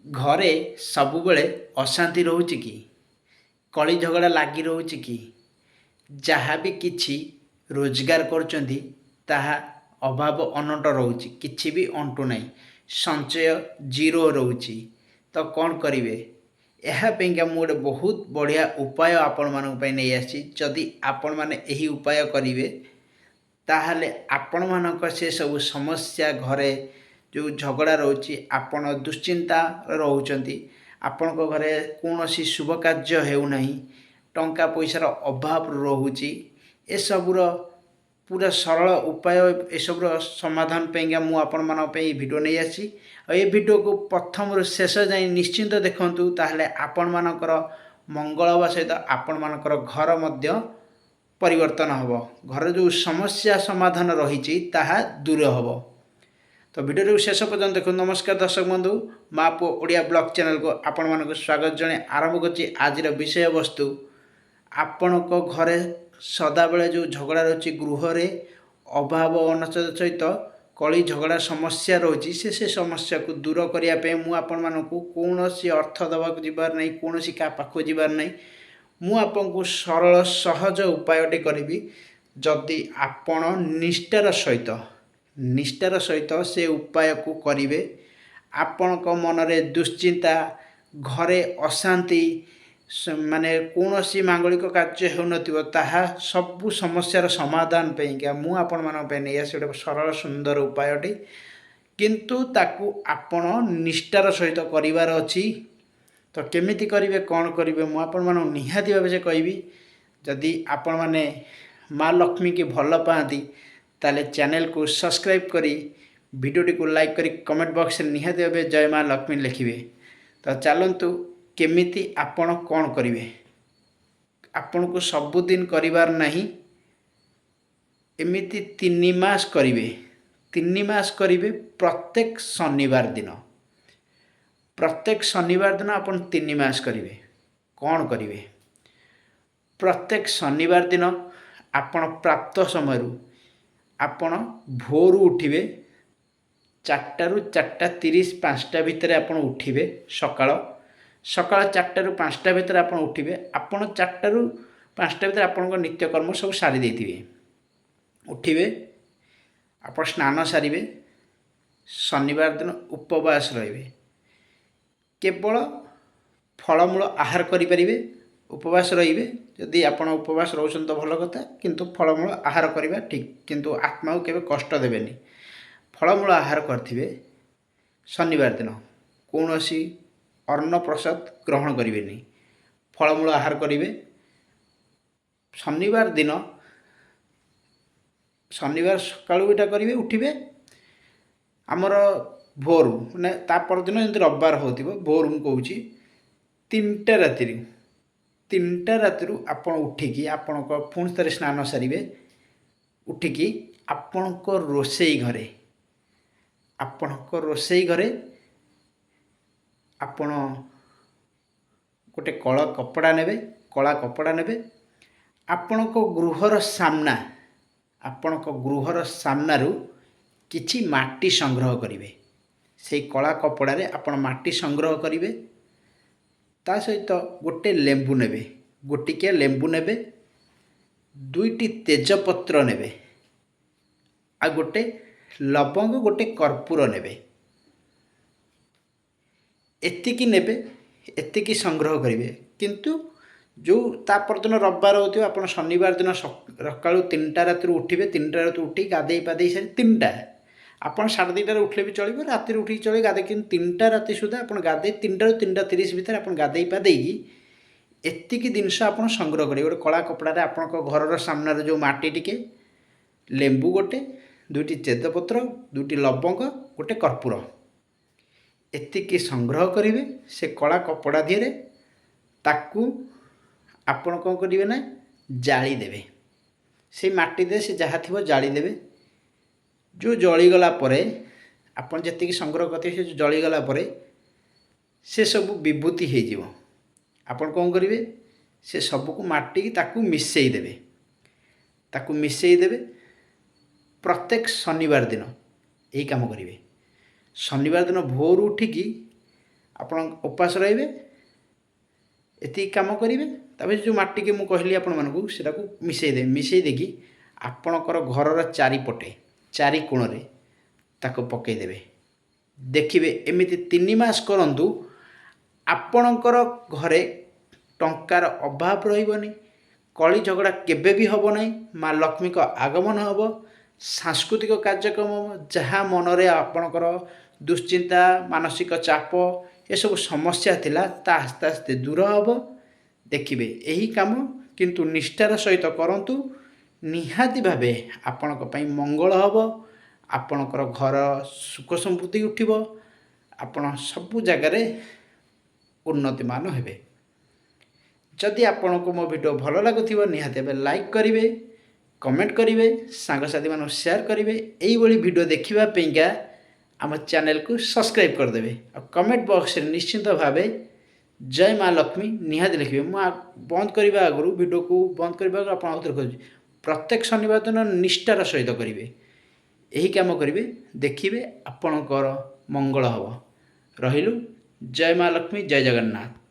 ଘରେ ସବୁବେଳେ ଅଶାନ୍ତି ରହୁଛି କି? କଳି ଝଗଡ଼ା ଲାଗି ରହୁଛି କି? ଯାହା ବି କିଛି ରୋଜଗାର କରୁଛନ୍ତି ତାହା ଅଭାବ ଅନଟ ରହୁଛି, କିଛି ବି ଅଣ୍ଟୁ ନାହିଁ, ସଞ୍ଚୟ ଜିରୋ ରହୁଛି। ତ କ'ଣ କରିବେ? ଏହା ପାଇଁକା ମୁଁ ଗୋଟେ ବହୁତ ବଢ଼ିଆ ଉପାୟ ଆପଣମାନଙ୍କ ପାଇଁ ନେଇ ଆସିଛି। ଯଦି ଆପଣମାନେ ଏହି ଉପାୟ କରିବେ ତାହେଲେ ଆପଣମାନଙ୍କ ସେସବୁ ସମସ୍ୟା, ଘରେ ଯେଉଁ ଝଗଡ଼ା ରହୁଛି, ଆପଣ ଦୁଶ୍ଚିନ୍ତା ରହୁଛନ୍ତି, ଆପଣଙ୍କ ଘରେ କୌଣସି ଶୁଭ କାର୍ଯ୍ୟ ହେଉନାହିଁ, ଟଙ୍କା ପଇସାର ଅଭାବ ରହୁଛି, ଏସବୁର ପୁରା ସରଳ ଉପାୟ, ଏସବୁର ସମାଧାନ ପାଇଁକା ମୁଁ ଆପଣମାନଙ୍କ ପାଇଁ ଏହି ଭିଡ଼ିଓ ନେଇ ଆସିଛି। ଆଉ ଏ ଭିଡ଼ିଓକୁ ପ୍ରଥମରୁ ଶେଷ ଯାଏଁ ନିଶ୍ଚିନ୍ତ ଦେଖନ୍ତୁ, ତାହେଲେ ଆପଣମାନଙ୍କର ମଙ୍ଗଳ ହେବା ସହିତ ଆପଣମାନଙ୍କର ଘର ମଧ୍ୟ ପରିବର୍ତ୍ତନ ହେବ, ଘରେ ଯେଉଁ ସମସ୍ୟା ସମାଧାନ ରହିଛି ତାହା ଦୂର ହେବ। ତ ଭିଡ଼ିଓକୁ ଶେଷ ପର୍ଯ୍ୟନ୍ତ ଦେଖନ୍ତୁ। ନମସ୍କାର ଦର୍ଶକ ବନ୍ଧୁ, ମା ପୁଅ ଓଡ଼ିଆ ବ୍ଲଗ ଚ୍ୟାନେଲକୁ ଆପଣମାନଙ୍କୁ ସ୍ୱାଗତ ଜଣାଇ ଆରମ୍ଭ କରୁଛି ଆଜିର ବିଷୟବସ୍ତୁ। ଆପଣଙ୍କ ଘରେ ସଦାବେଳେ ଯେଉଁ ଝଗଡ଼ା ରହୁଛି, ଗୃହରେ ଅଭାବ ଅନଟନ ସହିତ କଳି ଝଗଡ଼ା ସମସ୍ୟା ରହୁଛି, ସେ ସମସ୍ୟାକୁ ଦୂର କରିବା ପାଇଁ ମୁଁ ଆପଣମାନଙ୍କୁ କୌଣସି ଅର୍ଥ ଦେବାକୁ ଯିବାର ନାହିଁ, କୌଣସି କାହା ପାଖକୁ ଯିବାର ନାହିଁ। ମୁଁ ଆପଣଙ୍କୁ ସରଳ ସହଜ ଉପାୟଟି କରିବି। ଯଦି ଆପଣ ନିଷ୍ଠାର ସହିତ ସେ ଉପାୟକୁ କରିବେ, ଆପଣଙ୍କ ମନରେ ଦୁଶ୍ଚିନ୍ତା, ଘରେ ଅଶାନ୍ତି, ମାନେ କୌଣସି ମାଙ୍ଗଳିକ କାର୍ଯ୍ୟ ହେଉନଥିବ, ତାହା ସବୁ ସମସ୍ୟାର ସମାଧାନ ପାଇଁକା ମୁଁ ଆପଣମାନଙ୍କ ପାଇଁ ନେଇ ଆସି ଗୋଟେ ସରଳ ସୁନ୍ଦର ଉପାୟଟି। କିନ୍ତୁ ତାକୁ ଆପଣ ନିଷ୍ଠାର ସହିତ କରିବାର ଅଛି। ତ କେମିତି କରିବେ, କ'ଣ କରିବେ, ମୁଁ ଆପଣମାନଙ୍କୁ ନିହାତି ଭାବେ କହିବି। ଯଦି ଆପଣମାନେ ମା ଲକ୍ଷ୍ମୀକି ଭଲ ପାଆନ୍ତି ତାହେଲେ ଚ୍ୟାନେଲକୁ ସବସ୍କ୍ରାଇବ୍ କରି ଭିଡ଼ିଓଟିକୁ ଲାଇକ୍ କରି କମେଣ୍ଟ ବକ୍ସରେ ନିହାତି ଭାବେ ଜୟ ମା ଲକ୍ଷ୍ମୀ ଲେଖିବେ। ତ ଚାଲନ୍ତୁ, କେମିତି ଆପଣ କ'ଣ କରିବେ। ଆପଣଙ୍କୁ ସବୁଦିନ କରିବାର ନାହିଁ, ଏମିତି 3 ମାସ କରିବେ। 3 ମାସ କରିବେ ପ୍ରତ୍ୟେକ ଶନିବାର ଦିନ। ପ୍ରତ୍ୟେକ ଶନିବାର ଦିନ ଆପଣ 3 ମାସ କରିବେ। କ'ଣ କରିବେ? ପ୍ରତ୍ୟେକ ଶନିବାର ଦିନ ଆପଣ ପ୍ରାପ୍ତ ସମୟରୁ ଆପଣ ଭୋରୁ ଉଠିବେ। 4ଟାରୁ 4:30, 5ଟା ଭିତରେ ଆପଣ ଉଠିବେ। ସକାଳ 4ଟାରୁ 5ଟା ଭିତରେ ଆପଣ ଉଠିବେ। ଆପଣ 4ଟାରୁ 5ଟା ଭିତରେ ଆପଣଙ୍କ ନିତ୍ୟକର୍ମ ସବୁ ସାରି ଦେଇଥିବେ। ଉଠିବେ, ଆପଣ ସ୍ନାନ ସାରିବେ। ଶନିବାର ଦିନ ଉପବାସ ରହିବେ। କେବଳ ଫଳମୂଳ ଆହାର କରିପାରିବେ, ଉପବାସ ରହିବେ। ଯଦି ଆପଣ ଉପବାସ ରହୁଛନ୍ତି ତ ଭଲ କଥା, କିନ୍ତୁ ଫଳମୂଳ ଆହାର କରିବା ଠିକ୍। କିନ୍ତୁ ଆତ୍ମାକୁ କେବେ କଷ୍ଟ ଦେବେନି। ଫଳମୂଳ ଆହାର କରିଥିବେ। ଶନିବାର ଦିନ କୌଣସି ଅନ୍ନ ପ୍ରସାଦ ଗ୍ରହଣ କରିବେନି, ଫଳମୂଳ ଆହାର କରିବେ। ଶନିବାର ଦିନ, ଶନିବାର ସକାଳୁ ଏଇଟା କରିବେ। ଉଠିବେ ଆମର ଭୋରୁ, ମାନେ ତା ପରଦିନ ଯେମିତି ରବିବାର ହେଉଥିବ, ଭୋରୁ ମୁଁ କହୁଛି 3ଟା ରାତିରୁ ଆପଣ ଉଠିକି ଆପଣଙ୍କ ପୁଣି ଥରେ ସ୍ନାନ ସାରିବେ। ଉଠିକି ଆପଣଙ୍କ ରୋଷେଇ ଘରେ ଆପଣ ଗୋଟେ କଳା କପଡ଼ା ନେବେ। ଆପଣଙ୍କ ଗୃହର ସାମ୍ନାରୁ କିଛି ମାଟି ସଂଗ୍ରହ କରିବେ। ସେଇ କଳା କପଡ଼ାରେ ଆପଣ ମାଟି ସଂଗ୍ରହ କରିବେ। ତା ସହିତ ଗୋଟିକିଆ ଲେମ୍ବୁ ନେବେ, 2ଟି ତେଜପତ୍ର ନେବେ, ଆଉ ଗୋଟେ ଲବଙ୍ଗ, ଗୋଟେ କର୍ପୂର ନେବେ। ଏତିକି ନେବେ, ଏତିକି ସଂଗ୍ରହ କରିବେ। କିନ୍ତୁ ଯେଉଁ ତା ପରଦିନ ରବିବାର ହେଉଥିବ, ଆପଣ ଶନିବାର ଦିନ ସକାଳୁ 3ଟା ରାତିରୁ ଉଠିବେ। 3ଟା ରାତିରୁ ଉଠି ଗାଧେଇ ପାଧେଇ ସାରି, ଆପଣ 2:30ଟାରେ ଉଠିଲେ ବି ଚଳିବ, ରାତିରେ ଉଠିକି ଚଳିବ, ଗାଧେଇ। କିନ୍ତୁ 3ଟା ରାତି ସୁଦ୍ଧା ଆପଣ ଗାଧେଇ, 3ଟାରୁ 3:30 ଭିତରେ ଆପଣ ଗାଧେଇ ପାଧେଇକି ଏତିକି ଜିନିଷ ଆପଣ ସଂଗ୍ରହ କରିବେ। ଗୋଟେ କଳା କପଡ଼ାରେ ଆପଣଙ୍କ ଘରର ସାମ୍ନାରେ ଯେଉଁ ମାଟି ଟିକେ, ଲେମ୍ବୁ ଗୋଟେ, 2ଟି ତେଜପତ୍ର, 2ଟି ଲବଙ୍ଗ, ଗୋଟେ କର୍ପୂର, ଏତିକି ସଂଗ୍ରହ କରିବେ। ସେ କଳା କପଡ଼ା ଦିହରେ ତାକୁ ଆପଣ କ'ଣ କରିବେ ନା ଜାଳିଦେବେ। ସେଇ ମାଟି ଦେହରେ ସେ ଯାହା ଥିବ ଜାଳିଦେବେ। ଯେଉଁ ଜଳିଗଲା ପରେ, ଆପଣ ଯେତିକି ସଂଗ୍ରହ କରିଥିବେ, ସେ ଜଳିଗଲା ପରେ ସେ ସବୁ ବିଭୂତି ହେଇଯିବ। ଆପଣ କ'ଣ କରିବେ? ସେ ସବୁକୁ ମାଟିକି ତାକୁ ମିଶାଇ ଦେବେ। ପ୍ରତ୍ୟେକ ଶନିବାର ଦିନ ଏହି କାମ କରିବେ। ଶନିବାର ଦିନ ଭୋରୁ ଉଠିକି ଆପଣ ଉପାସ ରହିବେ, ଏତିକି କାମ କରିବେ। ତାପରେ ଯେଉଁ ମାଟିକି ମୁଁ କହିଲି ଆପଣମାନଙ୍କୁ ସେଟାକୁ ମିଶାଇ ଦେବେ। ମିଶାଇ ଦେଇକି ଆପଣଙ୍କର ଘରର ଚାରିପଟେ ଚାରି କୋଣରେ ତାକୁ ପକାଇଦେବେ। ଦେଖିବେ ଏମିତି 3 ମାସ କରନ୍ତୁ, ଆପଣଙ୍କର ଘରେ ଟଙ୍କାର ଅଭାବ ରହିବନି, କଳି ଝଗଡ଼ା କେବେ ବି ହେବ ନାହିଁ। ମା ଲକ୍ଷ୍ମୀଙ୍କ ଆଗମନ ହେବ, ସାଂସ୍କୃତିକ କାର୍ଯ୍ୟକ୍ରମ ଯାହା ମନରେ ଆପଣଙ୍କର ଦୁଶ୍ଚିନ୍ତା, ମାନସିକ ଚାପ, ଏସବୁ ସମସ୍ୟା ଥିଲା ତା ଆସ୍ତେ ଆସ୍ତେ ଦୂର ହେବ। ଦେଖିବେ ଏହି କାମ କିନ୍ତୁ ନିଷ୍ଠାର ସହିତ କରନ୍ତୁ, ନିହାତି ଭାବେ ଆପଣଙ୍କ ପାଇଁ ମଙ୍ଗଳ ହେବ। ଆପଣଙ୍କର ଘର ସୁଖ ସମୃଦ୍ଧି ଉଠିବ, ଆପଣ ସବୁ ଜାଗାରେ ଉନ୍ନତିମାନ ହେବେ। ଯଦି ଆପଣଙ୍କୁ ମୋ ଭିଡ଼ିଓ ଭଲ ଲାଗୁଥିବ ନିହାତି ଭାବେ ଲାଇକ୍ କରିବେ, କମେଣ୍ଟ କରିବେ, ସାଙ୍ଗସାଥିମାନଙ୍କୁ ସେୟାର କରିବେ। ଏଇଭଳି ଭିଡ଼ିଓ ଦେଖିବା ପାଇଁକା ଆମ ଚ୍ୟାନେଲକୁ ସବସ୍କ୍ରାଇବ୍ କରିଦେବେ। ଆଉ କମେଣ୍ଟ ବକ୍ସରେ ନିଶ୍ଚିନ୍ତ ଭାବେ ଜୟ ମା ଲକ୍ଷ୍ମୀ ନିହାତି ଲେଖିବେ। ମୁଁ ବନ୍ଦ କରିବା ଆଗରୁ, ଭିଡ଼ିଓକୁ ବନ୍ଦ କରିବା ଆଗରୁ ଆପଣ ଆଉଥରେ କହୁଛି, ପ୍ରତ୍ୟେକ ଶନିବାର ଦିନ ନିଷ୍ଠାର ସହିତ କରିବେ। ଏହି କାମ କରିବେ, ଦେଖିବେ ଆପଣଙ୍କର ମଙ୍ଗଳ ହେବ। ରହିଲୁ। ଜୟ ମା ଲକ୍ଷ୍ମୀ, ଜୟ ଜଗନ୍ନାଥ।